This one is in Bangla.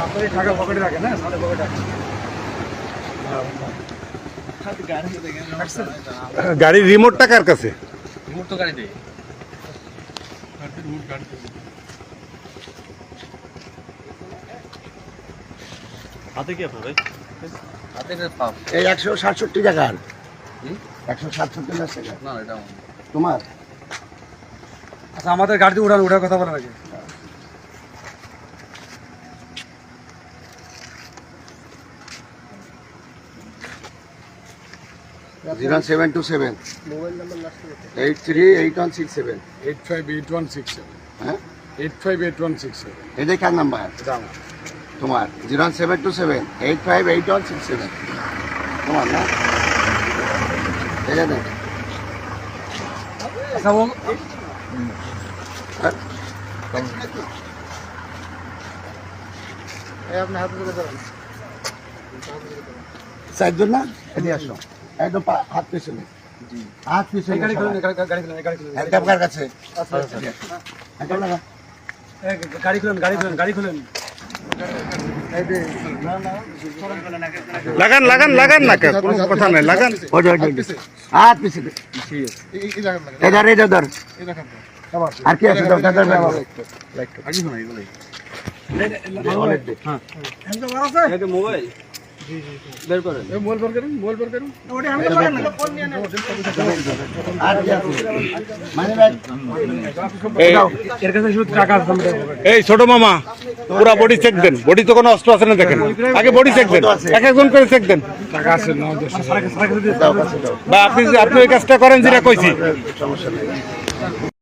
আপনার টাকা পকেটে রাখেন, হ্যাঁ সাথে পকেটে রাখেন। গাড়ির রিমোটটা কার কাছে? রিমোট তো গাড়িতে। হাতে কি আপনার ভাই? হাতে পাপ। এই 167 টাকার 167 টাকা না এটা তোমার। আচ্ছা আমাদের গাড়িতে উঠার কথা বলা লাগে। 0727 838167 858167 হ্যাঁ 858167 এটাই কার নাম্বার? তোমার 0727 858167 তোমার না? এটা দেখ। আচ্ছা ও হ্যাঁ? চারজন না এদিকে আসো একদম হাত পিছনে হাত পিছনে গাড়ি খুলেন, গাড়ি খুলেন। হ্যান্ডকাপ কার কাছে? হ্যান্ডকাপ লাগা। গাড়ি খুলেন। লাগান লাগান লাগান না, কোনো কথা নাই, লাগান। ওই যে, হাত পিছনে এধার এটা ধর। আর কি আছে ধর বাবা। মোবাইল বের করেন। আর কি আছে? মানে ভাই এর কাছে শুধু টাকা আছে আমাদের পকেটে। এই ছোট মামা, পুরা বডি চেক দেন। বডি তো কোনো অস্ত্র আছে না দেখেন, আগে বডি চেক দেন, এক একজন করে চেক দেন। টাকা আছে না দাও কাছে দাও। বা আপনি ওই কাজটা করেন যেটা কইছি। সমস্যা নেই।